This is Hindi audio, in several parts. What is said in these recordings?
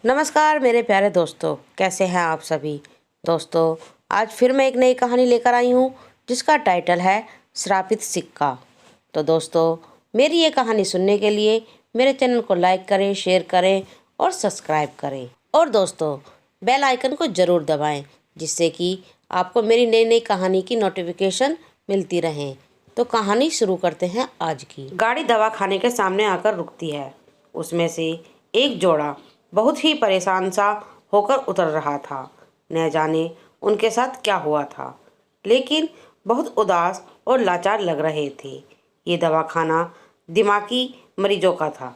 नमस्कार मेरे प्यारे दोस्तों, कैसे हैं आप सभी। दोस्तों, आज फिर मैं एक नई कहानी लेकर आई हूँ जिसका टाइटल है श्रापित सिक्का। तो दोस्तों, मेरी ये कहानी सुनने के लिए मेरे चैनल को लाइक करें, शेयर करें और सब्सक्राइब करें। और दोस्तों, बेल आइकन को ज़रूर दबाएं जिससे कि आपको मेरी नई नई कहानी की नोटिफिकेशन मिलती रहे। तो कहानी शुरू करते हैं आज की। गाड़ी दवाखाने के सामने आकर रुकती है। उसमें से एक जोड़ा बहुत ही परेशान सा होकर उतर रहा था। न जाने उनके साथ क्या हुआ था, लेकिन बहुत उदास और लाचार लग रहे थे। ये दवाखाना दिमागी मरीजों का था।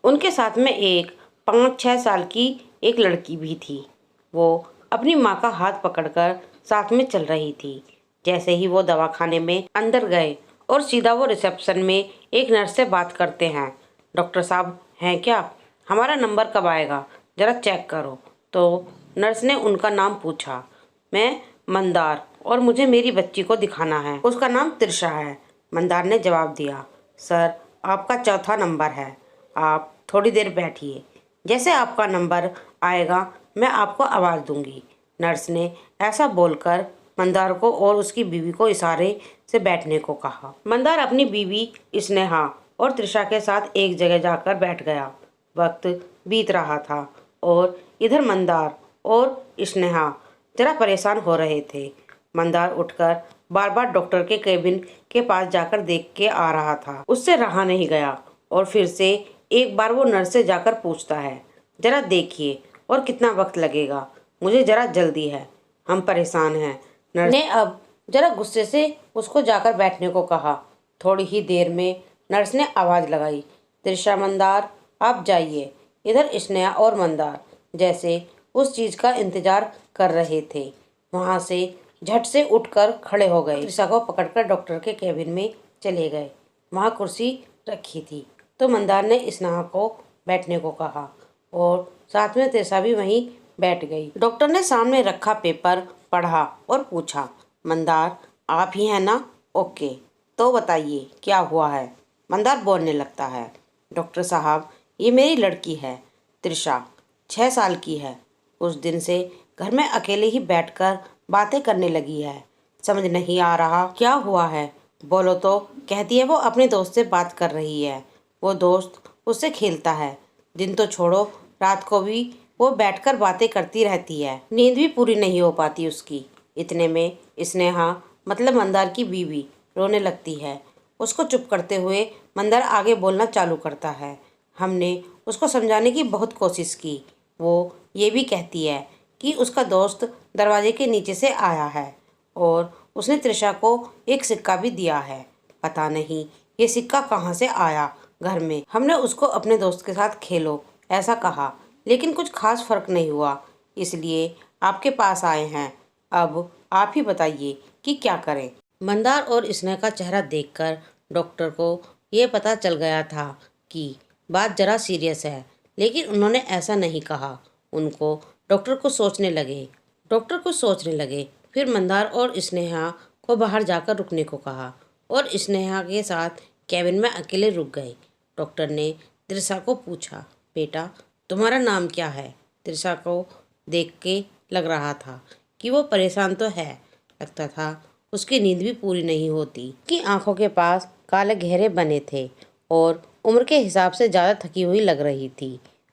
उनके साथ में एक 5-6 साल की एक लड़की भी थी। वो अपनी माँ का हाथ पकड़कर साथ में चल रही थी। जैसे ही वो दवाखाने में अंदर गए और सीधा वो रिसेप्शन में एक नर्स से बात करते हैं। डॉक्टर साहब हैं क्या? हमारा नंबर कब आएगा, ज़रा चेक करो। तो नर्स ने उनका नाम पूछा। मैं मंदार, और मुझे मेरी बच्ची को दिखाना है। उसका नाम त्रिशा है। मंदार ने जवाब दिया। सर, आपका चौथा नंबर है। आप थोड़ी देर बैठिए। जैसे आपका नंबर आएगा मैं आपको आवाज़ दूंगी। नर्स ने ऐसा बोलकर मंदार को और उसकी बीवी को इशारे से बैठने को कहा। मंदार अपनी बीवी स्नेहा और त्रिशा के साथ एक जगह जाकर बैठ गया। वक्त बीत रहा था और इधर मंदार और स्नेहा जरा परेशान हो रहे थे। मंदार उठकर बार बार डॉक्टर के केबिन के पास जाकर देख के आ रहा था। उससे रहा नहीं गया और फिर से एक बार वो नर्स से जाकर पूछता है, जरा देखिए और कितना वक्त लगेगा, मुझे जरा जल्दी है, हम परेशान हैं। नर्स ने अब जरा गुस्से से उसको जाकर बैठने को कहा। थोड़ी ही देर में नर्स ने आवाज़ लगाई, त्रिशा, मंदार आप जाइए। इधर स्नेहा और मंदार जैसे उस चीज़ का इंतजार कर रहे थे, वहाँ से झट से उठकर खड़े हो गए। त्रिशा को पकड़कर डॉक्टर के केबिन में चले गए। वहाँ कुर्सी रखी थी तो मंदार ने स्नेहा को बैठने को कहा और साथ में त्रिशा भी वहीं बैठ गई। डॉक्टर ने सामने रखा पेपर पढ़ा और पूछा, मंदार आप ही हैं ना? ओके, तो बताइए क्या हुआ है। मंदार बोलने लगता है, डॉक्टर साहब, ये मेरी लड़की है त्रिशा, 6 साल की है। उस दिन से घर में अकेले ही बैठकर बातें करने लगी है। समझ नहीं आ रहा क्या हुआ है। बोलो तो। कहती है वो अपने दोस्त से बात कर रही है। वो दोस्त उससे खेलता है। दिन तो छोड़ो, रात को भी वो बैठकर बातें करती रहती है। नींद भी पूरी नहीं हो पाती उसकी। इतने में स्नेहा, मतलब मंदार की बीवी, रोने लगती है। उसको चुप करते हुए मंदार आगे बोलना चालू करता है। हमने उसको समझाने की बहुत कोशिश की। वो ये भी कहती है कि उसका दोस्त दरवाजे के नीचे से आया है और उसने त्रिशा को एक सिक्का भी दिया है। पता नहीं ये सिक्का कहाँ से आया घर में। हमने उसको अपने दोस्त के साथ खेलो ऐसा कहा, लेकिन कुछ खास फर्क नहीं हुआ, इसलिए आपके पास आए हैं। अब आप ही बताइए कि क्या करें। मंदार और स्नेहा का चेहरा देखकर डॉक्टर को ये पता चल गया था कि बात जरा सीरियस है, लेकिन उन्होंने ऐसा नहीं कहा। उनको डॉक्टर को सोचने लगे। फिर मंदार और स्नेहा को बाहर जाकर रुकने को कहा और स्नेहा के साथ कैबिन में अकेले रुक गए। डॉक्टर ने त्रिशा को पूछा, बेटा तुम्हारा नाम क्या है? त्रिशा को देख के लग रहा था कि वो परेशान तो है। लगता था उसकी नींद भी पूरी नहीं होती कि आंखों के पास काले घेरे बने थे और उम्र के हिसाब से ज़्यादा थकी हुई लग रही थी।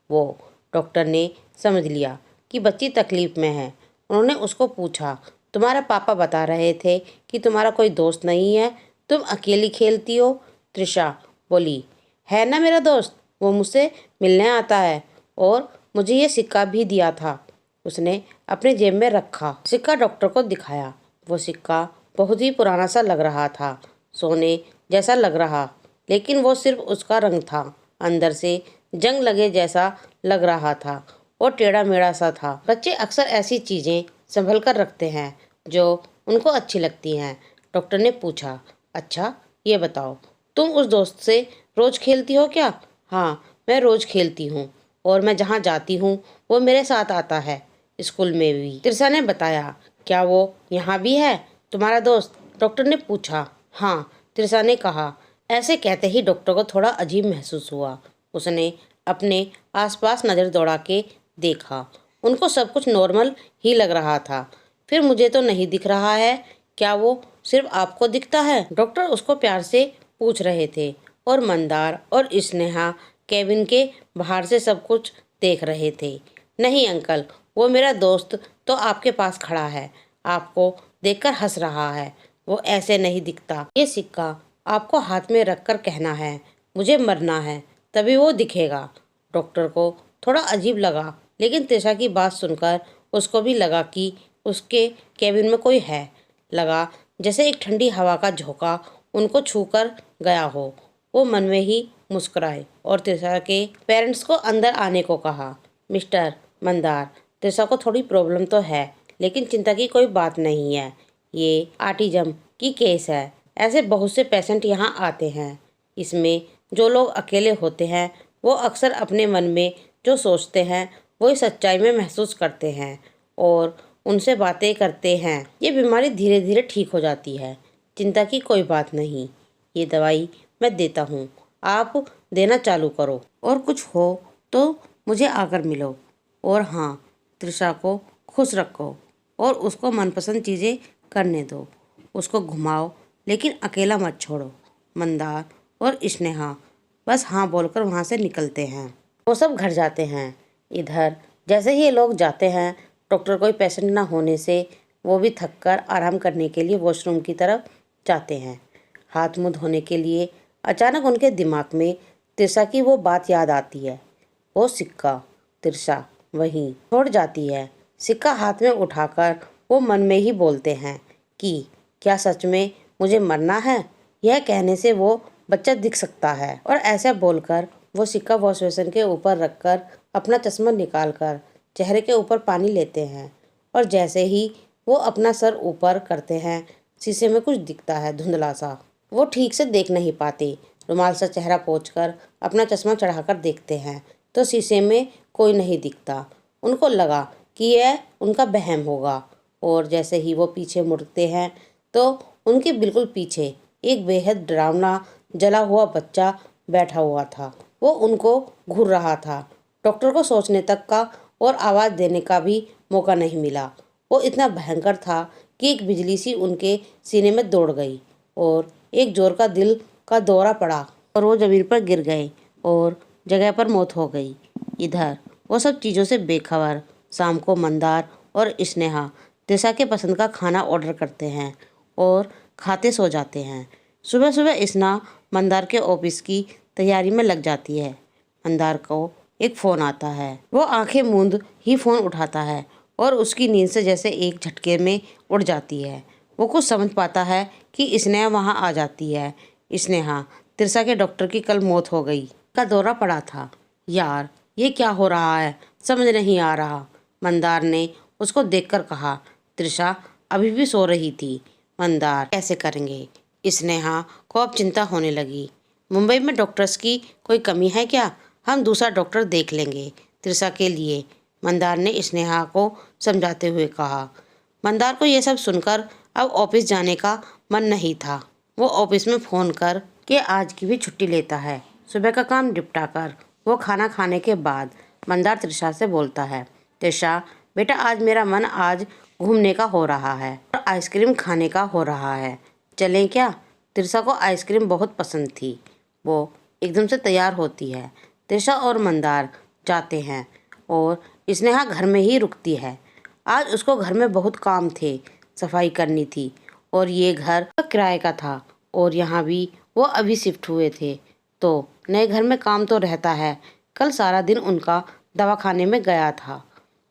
वो डॉक्टर ने समझ लिया कि बच्ची तकलीफ़ में है। उन्होंने उसको पूछा, तुम्हारा पापा बता रहे थे कि तुम्हारा कोई दोस्त नहीं है, तुम अकेली खेलती हो। त्रिशा बोली, है ना मेरा दोस्त, वो मुझसे मिलने आता है और मुझे ये सिक्का भी दिया था। उसने अपने जेब में रखा सिक्का डॉक्टर को दिखाया। वो सिक्का बहुत ही पुराना सा लग रहा था, सोने जैसा लग रहा, लेकिन वो सिर्फ उसका रंग था। अंदर से जंग लगे जैसा लग रहा था और टेढ़ा मेढ़ा सा था। बच्चे अक्सर ऐसी चीज़ें संभल कर रखते हैं जो उनको अच्छी लगती हैं। डॉक्टर ने पूछा, अच्छा ये बताओ, तुम उस दोस्त से रोज़ खेलती हो क्या? हाँ, मैं रोज़ खेलती हूँ और मैं जहाँ जाती हूँ वो मेरे साथ आता है, स्कूल में भी। त्रिशा ने बताया, क्या वो यहाँ भी है तुम्हारा दोस्त? डॉक्टर ने पूछा। हाँ, त्रिशा ने कहा। ऐसे कहते ही डॉक्टर को थोड़ा अजीब महसूस हुआ। उसने अपने आसपास नज़र दौड़ा के देखा। उनको सब कुछ नॉर्मल ही लग रहा था। फिर मुझे तो नहीं दिख रहा है, क्या वो सिर्फ आपको दिखता है? डॉक्टर उसको प्यार से पूछ रहे थे और मंदार और स्नेहा केबिन के बाहर से सब कुछ देख रहे थे। नहीं अंकल, वो मेरा दोस्त तो आपके पास खड़ा है, आपको देखकर हंस रहा है, वो ऐसे नहीं दिखता। ये सिक्का आपको हाथ में रखकर कहना है मुझे मरना है, तभी वो दिखेगा। डॉक्टर को थोड़ा अजीब लगा, लेकिन त्रिशा की बात सुनकर उसको भी लगा कि उसके केबिन में कोई है। लगा जैसे एक ठंडी हवा का झोंका उनको छूकर गया हो। वो मन में ही मुस्कुराए और त्रिशा के पेरेंट्स को अंदर आने को कहा। मिस्टर मंदार, त्रिशा को थोड़ी प्रॉब्लम तो है, लेकिन चिंता की कोई बात नहीं है। ये ऑटिज्म की केस है। ऐसे बहुत से पेशेंट यहाँ आते हैं। इसमें जो लोग अकेले होते हैं वो अक्सर अपने मन में जो सोचते हैं वही सच्चाई में महसूस करते हैं और उनसे बातें करते हैं। ये बीमारी धीरे धीरे ठीक हो जाती है, चिंता की कोई बात नहीं। ये दवाई मैं देता हूँ, आप देना चालू करो और कुछ हो तो मुझे आकर मिलो। और हाँ, त्रिशा को खुश रखो और उसको मनपसंद चीज़ें करने दो। उसको घुमाओ, लेकिन अकेला मत छोड़ो। मंदार और स्नेहा बस हाँ बोलकर वहाँ से निकलते हैं। वो सब घर जाते हैं। इधर जैसे ही ये लोग जाते हैं, डॉक्टर कोई पेशेंट ना होने से वो भी थककर आराम करने के लिए वॉशरूम की तरफ जाते हैं। हाथ मुंह धोने के लिए अचानक उनके दिमाग में त्रिशा की वो बात याद आती है। वो सिक्का। त्रिशा वहीं छोड़ जाती है। सिक्का हाथ में उठाकर वो मन में ही बोलते हैं कि क्या सच में मुझे मरना है? यह कहने से वो बच्चा दिख सकता है। और ऐसा बोलकर वो सिक्का वॉश बेसिन के ऊपर रखकर अपना चश्मा निकालकर चेहरे के ऊपर पानी लेते हैं और जैसे ही वो अपना सर ऊपर करते हैं, शीशे में कुछ दिखता है धुंधला सा। वो ठीक से देख नहीं पाते। रुमाल से चेहरा पोंछकर अपना चश्मा चढ़ाकर देखते हैं तो शीशे में कोई नहीं दिखता। उनको लगा कि यह उनका वहम होगा और जैसे ही वो पीछे मुड़ते हैं तो उनके बिल्कुल पीछे एक बेहद डरावना जला हुआ बच्चा बैठा हुआ था। वो उनको घूर रहा था। डॉक्टर को सोचने तक का और आवाज़ देने का भी मौका नहीं मिला। वो इतना भयंकर था कि एक बिजली सी उनके सीने में दौड़ गई और एक जोर का दिल का दौरा पड़ा और वो ज़मीन पर गिर गए और जगह पर मौत हो गई। इधर वो सब चीज़ों से बेखबर शाम को मंदार और स्नेहा त्रिशा के पसंद का खाना ऑर्डर करते हैं और खाते सो जाते हैं। सुबह सुबह स्नेहा मंदार के ऑफिस की तैयारी में लग जाती है। मंदार को एक फ़ोन आता है। वो आंखें मूंद ही फ़ोन उठाता है और उसकी नींद से जैसे एक झटके में उड़ जाती है। वो कुछ समझ पाता है कि स्नेहा वहाँ आ जाती है। स्नेहा, त्रिशा के डॉक्टर की कल मौत हो गई, का दौरा पड़ा था। यार, ये क्या हो रहा है, समझ नहीं आ रहा, मंदार ने उसको देखकर कहा। त्रिशा अभी भी सो रही थी। मंदार, कैसे करेंगे? स्नेहा को अब चिंता होने लगी। मुंबई में डॉक्टर्स की कोई कमी है क्या? हम दूसरा डॉक्टर देख लेंगे त्रिशा के लिए, मंदार ने स्नेहा को समझाते हुए कहा। मंदार को यह सब सुनकर अब ऑफिस जाने का मन नहीं था। वो ऑफिस में फ़ोन कर के आज की भी छुट्टी लेता है। सुबह का काम निपटा कर वो खाना खाने के बाद मंदार त्रिशा से बोलता है। त्रिशा बेटा, आज मेरा मन आज घूमने का हो रहा है और आइसक्रीम खाने का हो रहा है, चलें क्या? त्रिशा को आइसक्रीम बहुत पसंद थी। वो एकदम से तैयार होती है। त्रिशा और मंदार जाते हैं और स्नेहा घर में ही रुकती है। आज उसको घर में बहुत काम थे, सफाई करनी थी और ये घर किराए का था और यहाँ भी वो अभी शिफ्ट हुए थे तो नए घर में काम तो रहता है। कल सारा दिन उनका दवाखाने में गया था,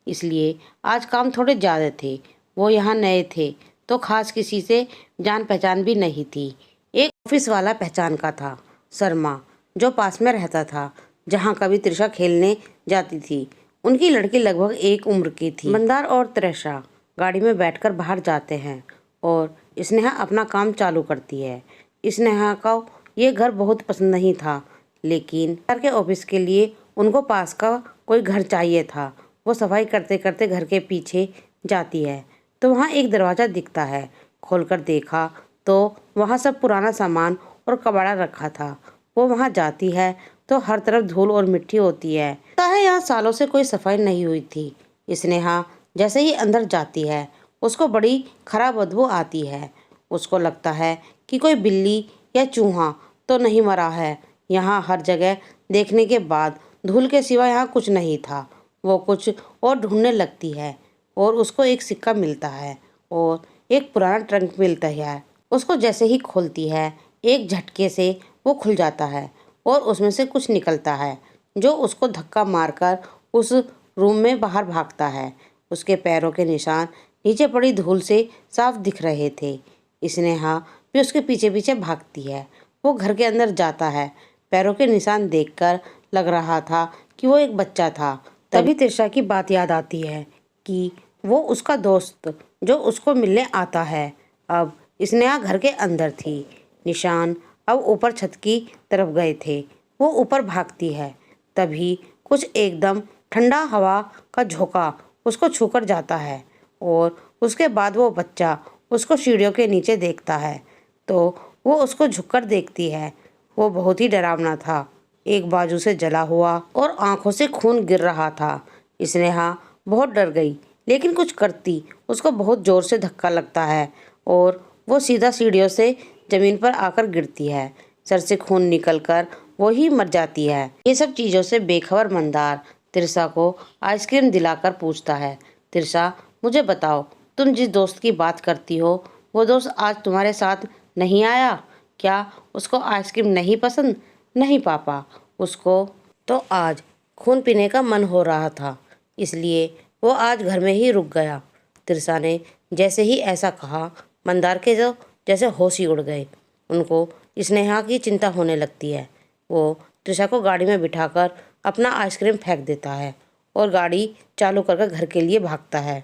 इसलिए आज काम थोड़े ज़्यादा थे। वो यहाँ नए थे तो खास किसी से जान पहचान भी नहीं थी। एक ऑफिस वाला पहचान का था, शर्मा, जो पास में रहता था जहाँ कभी त्रिशा खेलने जाती थी। उनकी लड़की लगभग एक उम्र की थी। मंदार और त्रिशा गाड़ी में बैठकर बाहर जाते हैं और स्नेहा अपना काम चालू करती है। स्नेहा को ये घर बहुत पसंद नहीं था, लेकिन घर के ऑफिस के लिए उनको पास का कोई घर चाहिए था। वो सफाई करते करते घर के पीछे जाती है तो वहाँ एक दरवाज़ा दिखता है। खोलकर देखा तो वहाँ सब पुराना सामान और कबाड़ा रखा था। वो वहाँ जाती है तो हर तरफ धूल और मिट्टी होती है। लगता है यहाँ सालों से कोई सफाई नहीं हुई थी। स्नेहा जैसे ही अंदर जाती है उसको बड़ी खराब बदबू आती है। उसको लगता है कि कोई बिल्ली या चूहा तो नहीं मरा है। यहाँ हर जगह देखने के बाद धूल के सिवा यहाँ कुछ नहीं था। वो कुछ और ढूंढने लगती है और उसको एक सिक्का मिलता है और एक पुराना ट्रंक मिलता है। उसको जैसे ही खोलती है एक झटके से वो खुल जाता है और उसमें से कुछ निकलता है जो उसको धक्का मारकर उस रूम में बाहर भागता है। उसके पैरों के निशान नीचे पड़ी धूल से साफ दिख रहे थे। स्नेहा भी उसके पीछे पीछे भागती है। वो घर के अंदर जाता है। पैरों के निशान देखकर लग रहा था कि वो एक बच्चा था। तभी तिरसा की बात याद आती है कि वो उसका दोस्त जो उसको मिलने आता है। अब स्नेहा घर के अंदर थी। निशान अब ऊपर छत की तरफ गए थे। वो ऊपर भागती है। तभी कुछ एकदम ठंडा हवा का झोंका उसको छूकर जाता है और उसके बाद वो बच्चा उसको सीढ़ियों के नीचे देखता है तो वो उसको झुककर देखती है। वो बहुत ही डरावना था। एक बाजू से जला हुआ और आंखों से खून गिर रहा था। स्नेहा बहुत डर गई लेकिन कुछ करती उसको बहुत जोर से धक्का लगता है और वो सीधा सीढ़ियों से जमीन पर आकर गिरती है। सर से खून निकलकर वो ही मर जाती है। ये सब चीज़ों से बेखबर मंदार तिरसा को आइसक्रीम दिलाकर पूछता है, तिरसा मुझे बताओ, तुम जिस दोस्त की बात करती हो वो दोस्त आज तुम्हारे साथ नहीं आया क्या? उसको आइसक्रीम नहीं पसंद? नहीं पापा, उसको तो आज खून पीने का मन हो रहा था इसलिए वो आज घर में ही रुक गया। तिरसा ने जैसे ही ऐसा कहा मंदार के जो जैसे होश ही उड़ गए। उनको स्नेहा की चिंता होने लगती है। वो तिरसा को गाड़ी में बिठाकर अपना आइसक्रीम फेंक देता है और गाड़ी चालू करके घर के लिए भागता है।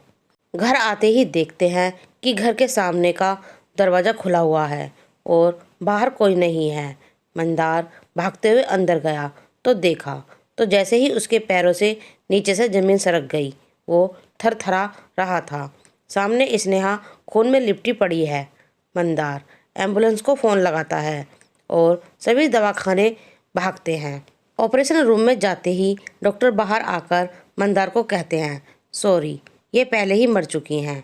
घर आते ही देखते हैं कि घर के सामने का दरवाज़ा खुला हुआ है और बाहर कोई नहीं है। मंदार भागते हुए अंदर गया तो देखा तो जैसे ही उसके पैरों से नीचे से ज़मीन सरक गई। वो थरथरा रहा था। सामने स्नेहा खून में लिपटी पड़ी है। मंदार एम्बुलेंस को फ़ोन लगाता है और सभी दवाखाने भागते हैं। ऑपरेशन रूम में जाते ही डॉक्टर बाहर आकर मंदार को कहते हैं, सॉरी, ये पहले ही मर चुकी हैं।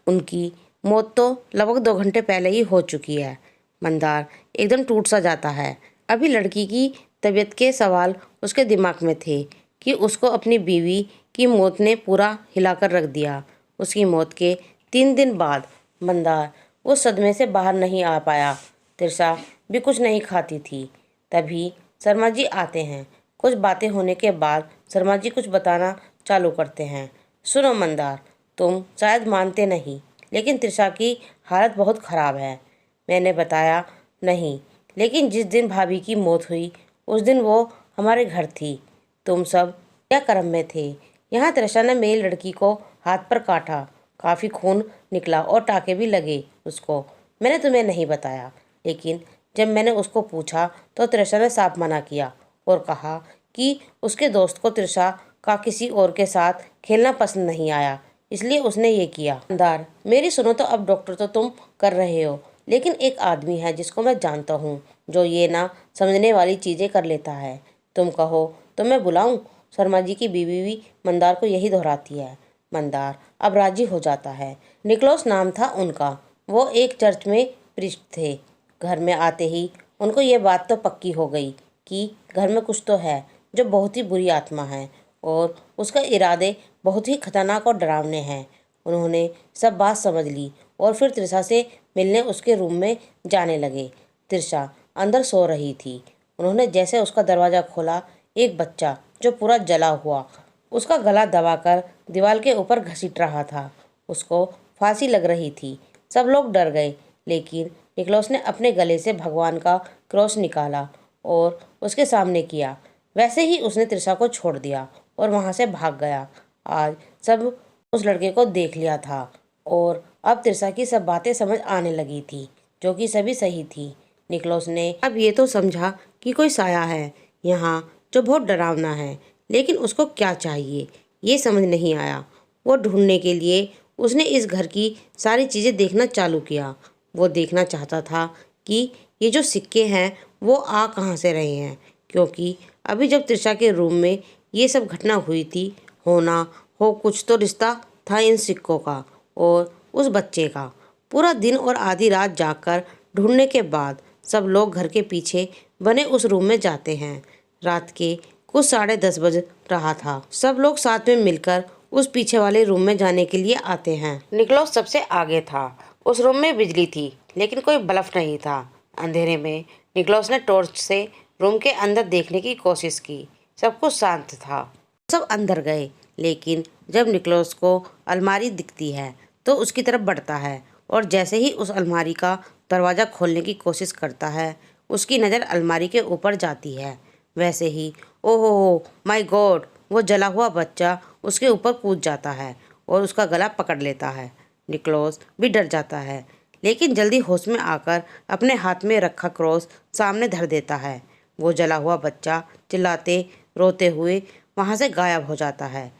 उनकी मौत तो लगभग 2 घंटे पहले ही हो चुकी है। मंदार एकदम टूट सा जाता है। अभी लड़की की तबीयत के सवाल उसके दिमाग में थे कि उसको अपनी बीवी की मौत ने पूरा हिलाकर रख दिया। उसकी मौत के 3 दिन बाद मंदार उस सदमे से बाहर नहीं आ पाया। तिरसा भी कुछ नहीं खाती थी। तभी शर्मा जी आते हैं। कुछ बातें होने के बाद शर्मा जी कुछ बताना चालू करते हैं। सुनो मंदार, तुम शायद मानते नहीं लेकिन तिरसा की हालत बहुत ख़राब है। मैंने बताया नहीं, लेकिन जिस दिन भाभी की मौत हुई उस दिन वो हमारे घर थी। तुम सब क्या कर्म में थे? यहाँ तिरसा ने मेरी लड़की को हाथ पर काटा। काफ़ी खून निकला और टाँके भी लगे उसको। मैंने तुम्हें नहीं बताया, लेकिन जब मैंने उसको पूछा तो तिरसा ने साफ मना किया और कहा कि उसके दोस्त को तिरसा का किसी और के साथ खेलना पसंद नहीं आया, इसलिए उसने ये किया। मंदार, मेरी सुनो तो, अब डॉक्टर तो तुम कर रहे हो, लेकिन एक आदमी है जिसको मैं जानता हूँ जो ये ना समझने वाली चीज़ें कर लेता है। तुम कहो तो मैं बुलाऊं? शर्मा जी की बीवी भी मंदार को यही दोहराती है। मंदार अब राजी हो जाता है। निकोलस नाम था उनका। वो एक चर्च में प्रीस्ट थे। घर में आते ही उनको ये बात तो पक्की हो गई कि घर में कुछ तो है जो बहुत ही बुरी आत्मा है और उसका इरादे बहुत ही खतरनाक और डरावने हैं। उन्होंने सब बात समझ ली और फिर तिरसा से मिलने उसके रूम में जाने लगे। तिरसा अंदर सो रही थी। उन्होंने जैसे उसका दरवाज़ा खोला, एक बच्चा जो पूरा जला हुआ उसका गला दबाकर दीवार के ऊपर घसीट रहा था। उसको फांसी लग रही थी। सब लोग डर गए, लेकिन निकोलस ने अपने गले से भगवान का क्रॉस निकाला और उसके सामने किया। वैसे ही उसने तिरसा को छोड़ दिया और वहाँ से भाग गया। आज सब उस लड़के को देख लिया था और अब तिरसा की सब बातें समझ आने लगी थी, जो कि सभी सही थी। निकोलस ने अब ये तो समझा कि कोई साया है यहाँ जो बहुत डरावना है, लेकिन उसको क्या चाहिए ये समझ नहीं आया। वो ढूंढने के लिए उसने इस घर की सारी चीज़ें देखना चालू किया। वो देखना चाहता था कि ये जो सिक्के हैं वो आ कहाँ से रहे हैं, क्योंकि अभी जब तृषा के रूम में ये सब घटना हुई थी, होना हो कुछ तो रिश्ता था इन सिक्कों का और उस बच्चे का। पूरा दिन और आधी रात जागकर ढूंढने के बाद सब लोग घर के पीछे बने उस रूम में जाते हैं। रात के कुछ 10:30 बज रहा था। सब लोग साथ में मिलकर उस पीछे वाले रूम में जाने के लिए आते हैं। निकोलस सबसे आगे था। उस रूम में बिजली थी लेकिन कोई बल्ब नहीं था। अंधेरे में निकोलस ने टॉर्च से रूम के अंदर देखने की कोशिश की। सब कुछ शांत था। सब अंदर गए, लेकिन जब निकोलस को अलमारी दिखती है तो उसकी तरफ बढ़ता है और जैसे ही उस अलमारी का दरवाज़ा खोलने की कोशिश करता है, उसकी नज़र अलमारी के ऊपर जाती है। वैसे ही ओहो माय गॉड, वो जला हुआ बच्चा उसके ऊपर कूद जाता है और उसका गला पकड़ लेता है। निकोलस भी डर जाता है, लेकिन जल्दी होश में आकर अपने हाथ में रखा क्रॉस सामने धर देता है। वो जला हुआ बच्चा चिल्लाते रोते हुए वहाँ से गायब हो जाता है।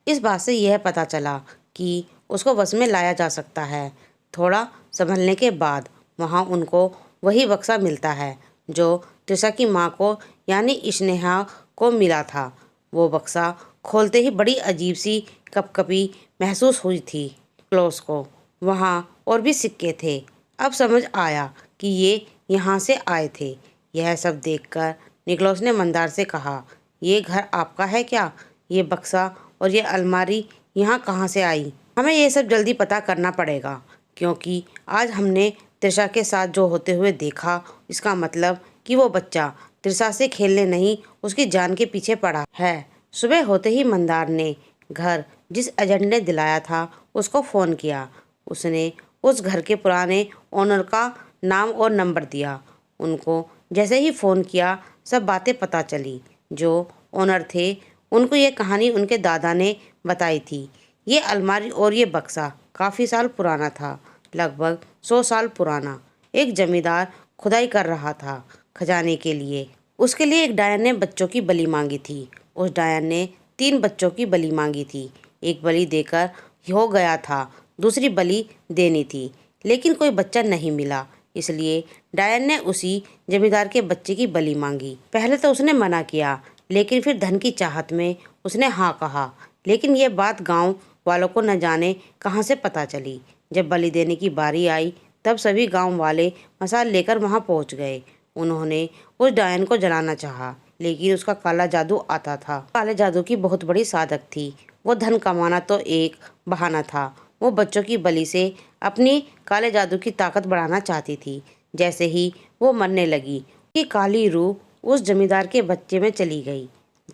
इस बात से यह पता चला कि उसको बस में लाया जा सकता है। थोड़ा संभलने के बाद वहाँ उनको वही बक्सा मिलता है जो तृषा की माँ को यानी स्नेहा को मिला था। वो बक्सा खोलते ही बड़ी अजीब सी कपकपी महसूस हुई थी क्लोज को। वहाँ और भी सिक्के थे। अब समझ आया कि ये यहाँ से आए थे। यह सब देखकर निकोलस ने मंदार से कहा, ये घर आपका है क्या? ये बक्सा और ये अलमारी यहाँ कहाँ से आई? हमें ये सब जल्दी पता करना पड़ेगा, क्योंकि आज हमने तृषा के साथ जो होते हुए देखा, इसका मतलब कि वो बच्चा तृषा से खेलने नहीं उसकी जान के पीछे पड़ा है। सुबह होते ही मंदार ने घर जिस एजेंट ने दिलाया था उसको फ़ोन किया। उसने उस घर के पुराने ओनर का नाम और नंबर दिया। उनको जैसे ही फ़ोन किया सब बातें पता चली। जो ओनर थे उनको ये कहानी उनके दादा ने बताई थी। ये अलमारी और ये बक्सा काफ़ी साल पुराना था, लगभग 100 साल पुराना। एक जमींदार खुदाई कर रहा था खजाने के लिए। उसके लिए एक डायन ने बच्चों की बलि मांगी थी। उस डायन ने 3 बच्चों की बलि मांगी थी। एक बलि देकर हो गया था, दूसरी बलि देनी थी, लेकिन कोई बच्चा नहीं मिला। इसलिए डायन ने उसी जमींदार के बच्चे की बलि मांगी। पहले तो उसने मना किया, लेकिन फिर धन की चाहत में उसने हाँ कहा। लेकिन ये बात गांव वालों को न जाने कहाँ से पता चली। जब बलि देने की बारी आई तब सभी गांव वाले मसाल लेकर वहां पहुंच गए। उन्होंने उस डायन को जलाना चाहा, लेकिन उसका काला जादू आता था। काले जादू की बहुत बड़ी साधक थी। वो धन कमाना तो एक बहाना था। वो बच्चों की बलि से अपनी काले जादू की ताकत बढ़ाना चाहती थी। जैसे ही वो मरने लगी, कि काली रूह उस जमींदार के बच्चे में चली गई,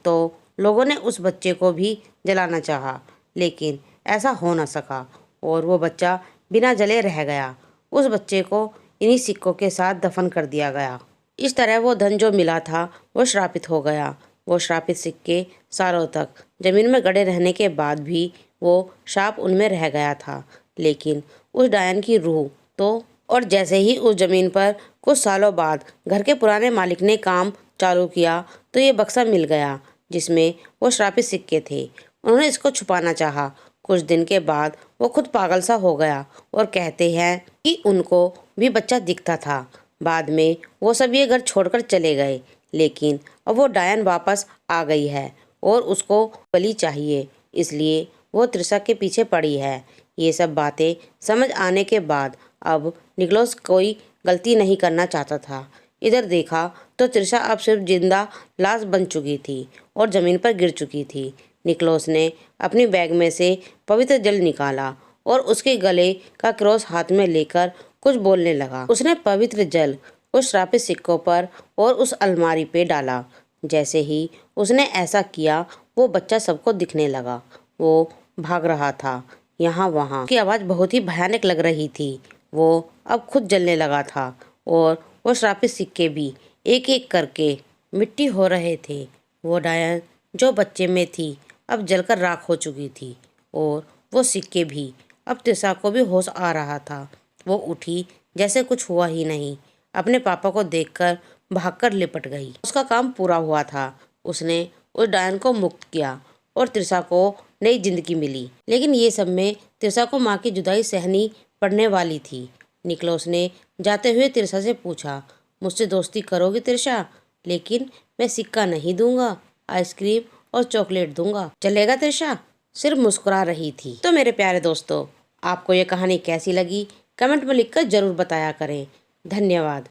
तो लोगों ने उस बच्चे को भी जलाना चाहा, लेकिन ऐसा हो न सका और वो बच्चा बिना जले रह गया। उस बच्चे को इन्हीं सिक्कों के साथ दफन कर दिया गया। इस तरह वो धन जो मिला था वो श्रापित हो गया। वो श्रापित सिक्के सालों तक जमीन में गड़े रहने के बाद भी वो शाप उनमें रह गया था। लेकिन उस डायन की रूह तो, और जैसे ही उस जमीन पर कुछ सालों बाद घर के पुराने मालिक ने काम चालू किया तो ये बक्सा मिल गया जिसमें वो श्रापित सिक्के थे। उन्होंने इसको छुपाना चाहा। कुछ दिन के बाद वो खुद पागल सा हो गया और कहते हैं कि उनको भी बच्चा दिखता था। बाद में वो सब ये घर छोड़कर चले गए, लेकिन अब वो डायन वापस आ गई है और उसको बलि चाहिए, इसलिए वो तृषा के पीछे पड़ी है। ये सब बातें समझ आने के बाद अब निकोलस कोई गलती नहीं करना चाहता था। इधर देखा तो तृषा अब सिर्फ जिंदा लाश बन चुकी थी और ज़मीन पर गिर चुकी थी। निकोलस ने अपनी बैग में से पवित्र जल निकाला और उसके गले का क्रॉस हाथ में लेकर कुछ बोलने लगा। उसने पवित्र जल उस श्रापित सिक्कों पर और उस अलमारी पे डाला। जैसे ही उसने ऐसा किया वो बच्चा सबको दिखने लगा। वो भाग रहा था यहाँ वहाँ। उसकी आवाज़ बहुत ही भयानक लग रही थी। वो अब खुद जलने लगा था और वो श्रापित सिक्के भी एक एक करके मिट्टी हो रहे थे। वो डायन जो बच्चे में थी अब जलकर राख हो चुकी थी और वो सिक्के भी। अब तृषा को भी होश आ रहा था। वो उठी जैसे कुछ हुआ ही नहीं। अपने पापा को देखकर भागकर लिपट गई। उसका काम पूरा हुआ था। उसने उस डायन को मुक्त किया और तृषा को नई जिंदगी मिली। लेकिन ये सब में तृषा को माँ की जुदाई सहनी पड़ने वाली थी। निकोलस ने जाते हुए तृषा से पूछा, मुझसे दोस्ती करोगी तृषा? लेकिन मैं सिक्का नहीं दूंगा, आइसक्रीम और चॉकलेट दूंगा। चलेगा त्रिशा? सिर्फ मुस्कुरा रही थी। तो मेरे प्यारे दोस्तों, आपको ये कहानी कैसी लगी कमेंट में लिखकर जरूर बताया करें। धन्यवाद।